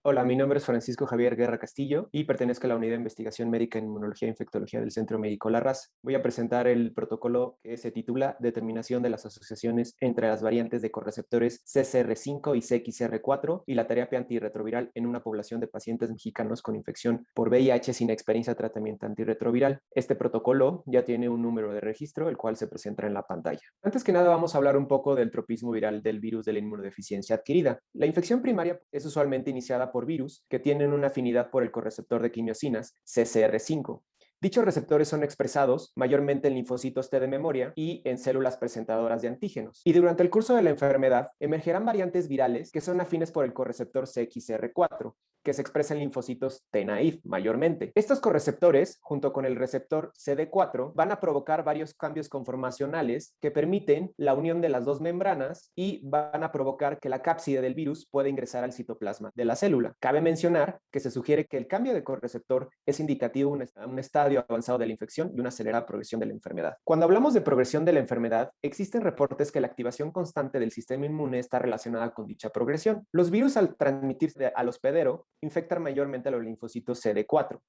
Hola, mi nombre es Francisco Javier Guerra Castillo y pertenezco a la Unidad de Investigación Médica en Inmunología e Infectología del Centro Médico La Raza. Voy a presentar el protocolo que se titula Determinación de las asociaciones entre las variantes de correceptores CCR5 y CXR4 y la terapia antirretroviral en una población de pacientes mexicanos con infección por VIH sin experiencia de tratamiento antirretroviral. Este protocolo ya tiene un número de registro, el cual se presenta en la pantalla. Antes que nada, vamos a hablar un poco del tropismo viral del virus de la inmunodeficiencia adquirida. La infección primaria es usualmente iniciada por virus que tienen una afinidad por el correceptor de quimiosinas, CCR5. Dichos receptores son expresados mayormente en linfocitos T de memoria y en células presentadoras de antígenos. Y durante el curso de la enfermedad emergerán variantes virales que son afines por el correceptor CXR4, que se expresa en linfocitos T naive mayormente. Estos correceptores, junto con el receptor CD4, van a provocar varios cambios conformacionales que permiten la unión de las dos membranas y van a provocar que la cápside del virus pueda ingresar al citoplasma de la célula. Cabe mencionar que se sugiere que el cambio de correceptor es indicativo de un estadio avanzado de la infección y una acelerada progresión de la enfermedad. Cuando hablamos de progresión de la enfermedad, existen reportes que la activación constante del sistema inmune está relacionada con dicha progresión. Los virus, al transmitirse al hospedero, infectan mayormente a los linfocitos CD4.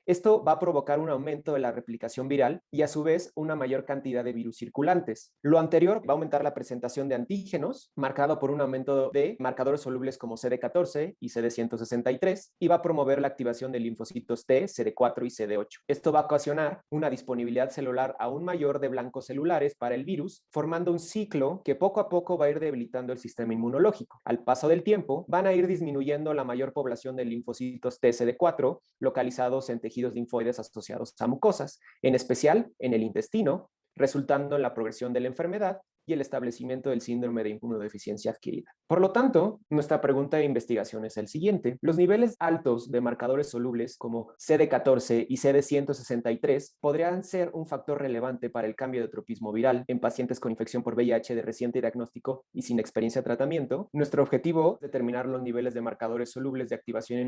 Esto va a provocar un aumento de la replicación viral y a su vez una mayor cantidad de virus circulantes. Lo anterior va a aumentar la presentación de antígenos, marcado por un aumento de marcadores solubles como CD14 y CD163, y va a promover la activación de linfocitos T, CD4 y CD8. Esto va a ocasionar una disponibilidad celular aún mayor de blancos celulares para el virus, formando un ciclo que poco a poco va a ir debilitando el sistema inmunológico. Al paso del tiempo, van a ir disminuyendo la mayor población de linfocitos T, CD4 localizados en tejidos linfoides asociados a mucosas, en especial en el intestino, resultando en la progresión de la enfermedad y el establecimiento del síndrome de inmunodeficiencia adquirida. Por lo tanto, nuestra pregunta de investigación es el siguiente. Los niveles altos de marcadores solubles como CD14 y CD163 podrían ser un factor relevante para el cambio de tropismo viral en pacientes con infección por VIH de reciente diagnóstico y sin experiencia de tratamiento. Nuestro objetivo es determinar los niveles de marcadores solubles de activación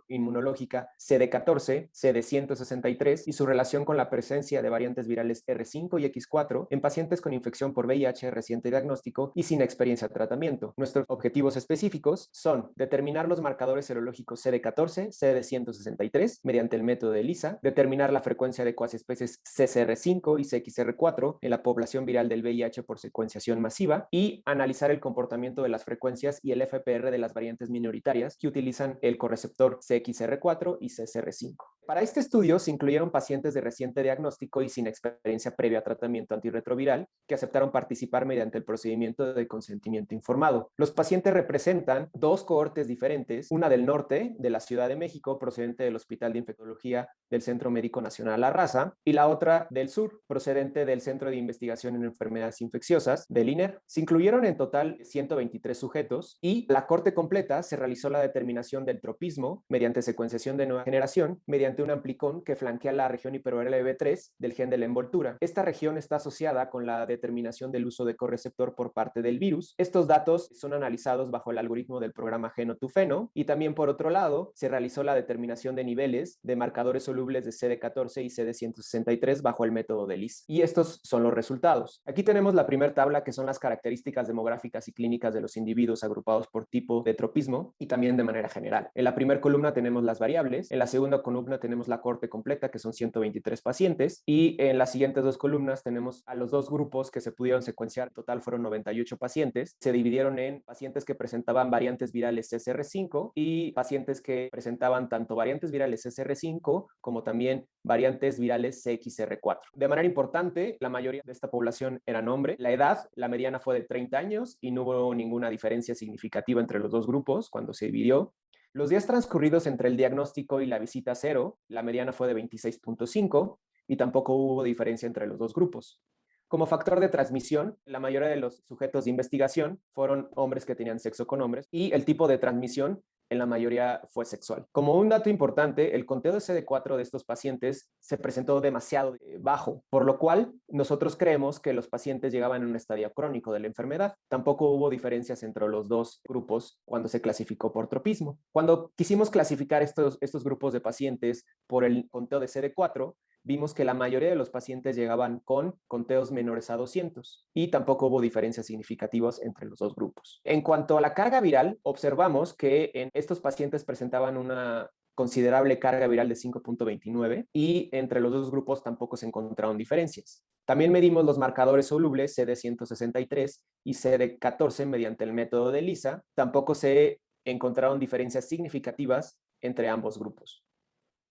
inmunológica CD14, CD163 y su relación con la presencia de variantes virales R5 y X4 en pacientes con infección por VIH reciente diagnóstico y sin experiencia de tratamiento. Nuestros objetivos específicos son determinar los marcadores serológicos CD14, CD163 mediante el método de ELISA, determinar la frecuencia de cuasi especies CCR5 y CXR4 en la población viral del VIH por secuenciación masiva y analizar el comportamiento de las frecuencias y el FPR de las variantes minoritarias que utilizan el correceptor CXR4 y CCR5. Para este estudio se incluyeron pacientes de reciente diagnóstico y sin experiencia previa a tratamiento antirretroviral que aceptaron participar mediante el procedimiento de consentimiento informado. Los pacientes representan dos cohortes diferentes, una del norte de la Ciudad de México procedente del Hospital de Infectología del Centro Médico Nacional La Raza y la otra del sur procedente del Centro de Investigación en Enfermedades Infecciosas del INER. Se incluyeron en total 123 sujetos y la corte completa se realizó la determinación del tropismo mediante secuenciación de nueva generación mediante un amplicón que flanquea la región hiper-LB3 del gen de la envoltura. Esta región está asociada con la determinación del uso de correceptor por parte del virus. Estos datos son analizados bajo el algoritmo del programa Genotufeno y también por otro lado se realizó la determinación de niveles de marcadores solubles de CD14 y CD163 bajo el método de ELISA. Y estos son los resultados. Aquí tenemos la primera tabla que son las características demográficas y clínicas de los individuos agrupados por tipo de tropismo y también de manera general. En la primera columna tenemos las variables, en la segunda columna tenemos la cohorte completa que son 123 pacientes y en las siguientes dos columnas tenemos a los dos grupos que se pudieron secuenciar, en total fueron 98 pacientes, se dividieron en pacientes que presentaban variantes virales CCR5 y pacientes que presentaban tanto variantes virales CCR5 como también variantes virales CXR4. De manera importante, la mayoría de esta población eran hombres, la edad, la mediana fue de 30 años y no hubo ninguna diferencia significativa entre los dos grupos cuando se dividió. Los días transcurridos entre el diagnóstico y la visita cero, la mediana fue de 26.5 y tampoco hubo diferencia entre los dos grupos. Como factor de transmisión, la mayoría de los sujetos de investigación fueron hombres que tenían sexo con hombres y el tipo de transmisión en la mayoría fue sexual. Como un dato importante, el conteo de CD4 de estos pacientes se presentó demasiado bajo, por lo cual nosotros creemos que los pacientes llegaban en un estadio crónico de la enfermedad. Tampoco hubo diferencias entre los dos grupos cuando se clasificó por tropismo. Cuando quisimos clasificar estos grupos de pacientes por el conteo de CD4, vimos que la mayoría de los pacientes llegaban con conteos menores a 200 y tampoco hubo diferencias significativas entre los dos grupos. En cuanto a la carga viral, observamos que en estos pacientes presentaban una considerable carga viral de 5.29 y entre los dos grupos tampoco se encontraron diferencias. También medimos los marcadores solubles CD163 y CD14 mediante el método de ELISA. Tampoco se encontraron diferencias significativas entre ambos grupos.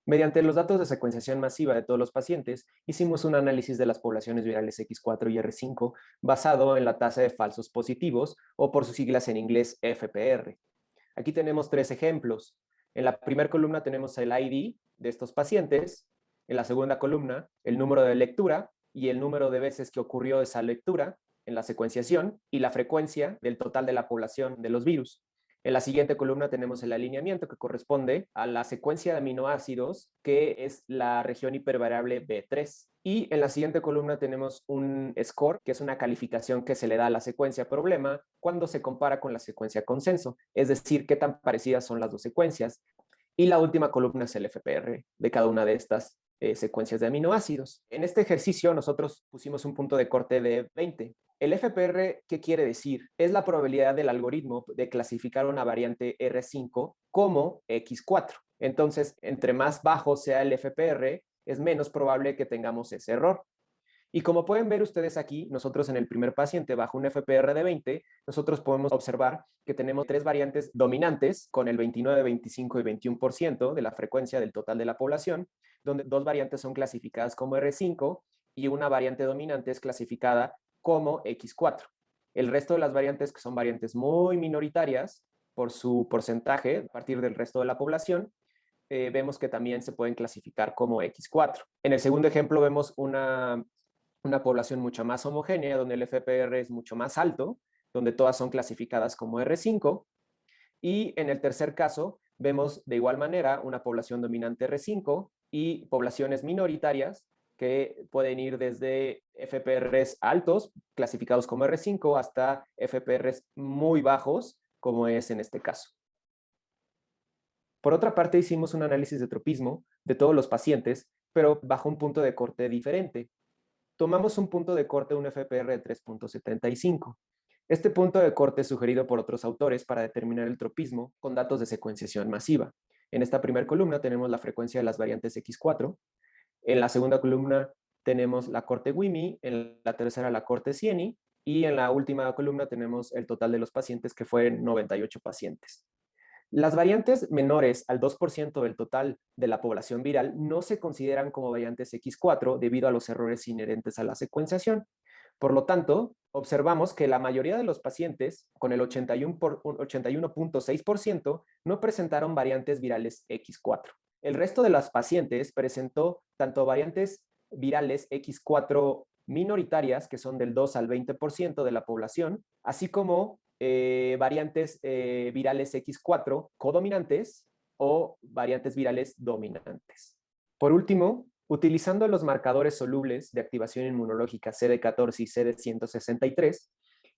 Mediante los datos de secuenciación masiva de todos los pacientes, hicimos un análisis de las poblaciones virales X4 y R5 basado en la tasa de falsos positivos, o por sus siglas en inglés FPR. Aquí tenemos 3 ejemplos. En la primera columna tenemos el ID de estos pacientes, en la segunda columna el número de lectura y el número de veces que ocurrió esa lectura en la secuenciación y la frecuencia del total de la población de los virus. En la siguiente columna tenemos el alineamiento que corresponde a la secuencia de aminoácidos, que es la región hipervariable B3. Y en la siguiente columna tenemos un score, que es una calificación que se le da a la secuencia problema cuando se compara con la secuencia consenso, es decir, qué tan parecidas son las dos secuencias. Y la última columna es el FPR de cada una de estas secuencias de aminoácidos. En este ejercicio nosotros pusimos un punto de corte de 20. El FPR, ¿qué quiere decir? Es la probabilidad del algoritmo de clasificar una variante R5 como X4. Entonces, entre más bajo sea el FPR, es menos probable que tengamos ese error. Y como pueden ver ustedes aquí, nosotros en el primer paciente bajo un FPR de 20, nosotros podemos observar que tenemos 3 variantes dominantes con el 29, 25 y 21% de la frecuencia del total de la población, donde 2 variantes son clasificadas como R5 y una variante dominante es clasificada como X4. El resto de las variantes, que son variantes muy minoritarias por su porcentaje a partir del resto de la población, vemos que también se pueden clasificar como X4. En el segundo ejemplo vemos una población mucho más homogénea, donde el FPR es mucho más alto, donde todas son clasificadas como R5. Y en el tercer caso, vemos de igual manera una población dominante R5 y poblaciones minoritarias que pueden ir desde FPRs altos, clasificados como R5, hasta FPRs muy bajos, como es en este caso. Por otra parte, hicimos un análisis de tropismo de todos los pacientes, pero bajo un punto de corte diferente. Tomamos un punto de corte, un FPR de 3.75. Este punto de corte es sugerido por otros autores para determinar el tropismo con datos de secuenciación masiva. En esta primera columna tenemos la frecuencia de las variantes X4, en la segunda columna tenemos la corte WIMI, en la tercera la corte CIENI, y en la última columna tenemos el total de los pacientes, que fueron 98 pacientes. Las variantes menores al 2% del total de la población viral no se consideran como variantes X4 debido a los errores inherentes a la secuenciación. Por lo tanto, observamos que la mayoría de los pacientes, con el 81.6%, no presentaron variantes virales X4. El resto de los pacientes presentó tanto variantes virales X4 minoritarias, que son del 2 al 20% de la población, así como variantes virales X4 codominantes o variantes virales dominantes. Por último, utilizando los marcadores solubles de activación inmunológica CD14 y CD163,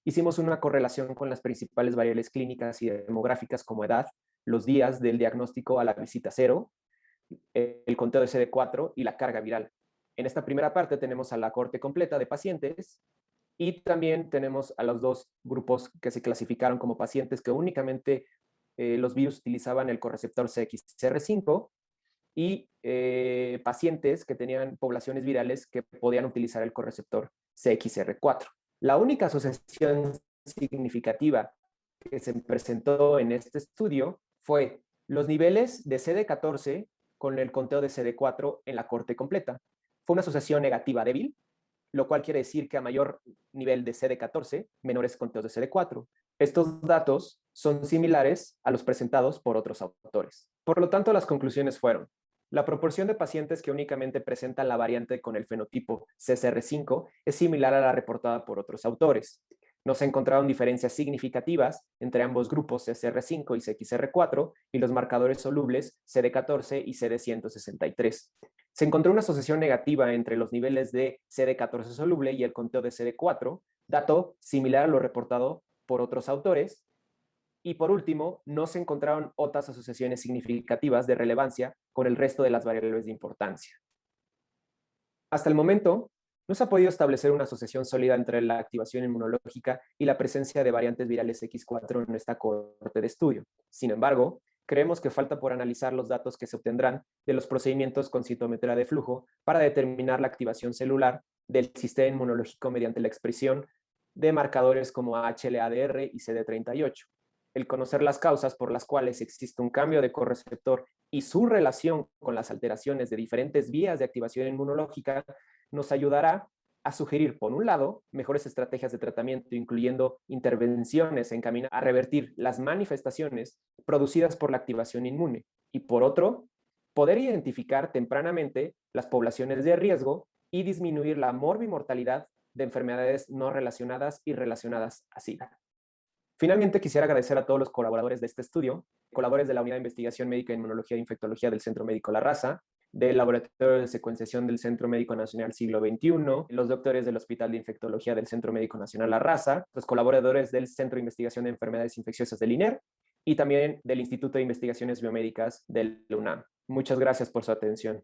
hicimos una correlación con las principales variables clínicas y demográficas como edad, los días del diagnóstico a la visita cero, el conteo de CD4 y la carga viral. En esta primera parte tenemos a la cohorte completa de pacientes y también tenemos a los dos grupos que se clasificaron como pacientes que únicamente los virus utilizaban el correceptor CXCR5 y pacientes que tenían poblaciones virales que podían utilizar el correceptor CXR4. La única asociación significativa que se presentó en este estudio fue los niveles de CD14 con el conteo de CD4 en la corte completa. Fue una asociación negativa débil, lo cual quiere decir que a mayor nivel de CD14, menores conteos de CD4. Estos datos son similares a los presentados por otros autores. Por lo tanto, las conclusiones fueron: la proporción de pacientes que únicamente presentan la variante con el fenotipo CCR5 es similar a la reportada por otros autores. No se encontraron diferencias significativas entre ambos grupos CCR5 y CXR4 y los marcadores solubles CD14 y CD163. Se encontró una asociación negativa entre los niveles de CD14 soluble y el conteo de CD4, dato similar a lo reportado por otros autores. Y por último, no se encontraron otras asociaciones significativas de relevancia con el resto de las variables de importancia. Hasta el momento, no se ha podido establecer una asociación sólida entre la activación inmunológica y la presencia de variantes virales X4 en esta cohorte de estudio. Sin embargo, creemos que falta por analizar los datos que se obtendrán de los procedimientos con citometría de flujo para determinar la activación celular del sistema inmunológico mediante la expresión de marcadores como HLA-DR y CD38. El conocer las causas por las cuales existe un cambio de correceptor y su relación con las alteraciones de diferentes vías de activación inmunológica nos ayudará a sugerir, por un lado, mejores estrategias de tratamiento, incluyendo intervenciones encaminadas a revertir las manifestaciones producidas por la activación inmune, y por otro, poder identificar tempranamente las poblaciones de riesgo y disminuir la morbimortalidad de enfermedades no relacionadas y relacionadas a SIDA. Finalmente, quisiera agradecer a todos los colaboradores de este estudio, colaboradores de la Unidad de Investigación Médica e Inmunología e Infectología del Centro Médico La Raza, del Laboratorio de Secuenciación del Centro Médico Nacional Siglo XXI, los doctores del Hospital de Infectología del Centro Médico Nacional La Raza, los colaboradores del Centro de Investigación de Enfermedades Infecciosas del INER y también del Instituto de Investigaciones Biomédicas del UNAM. Muchas gracias por su atención.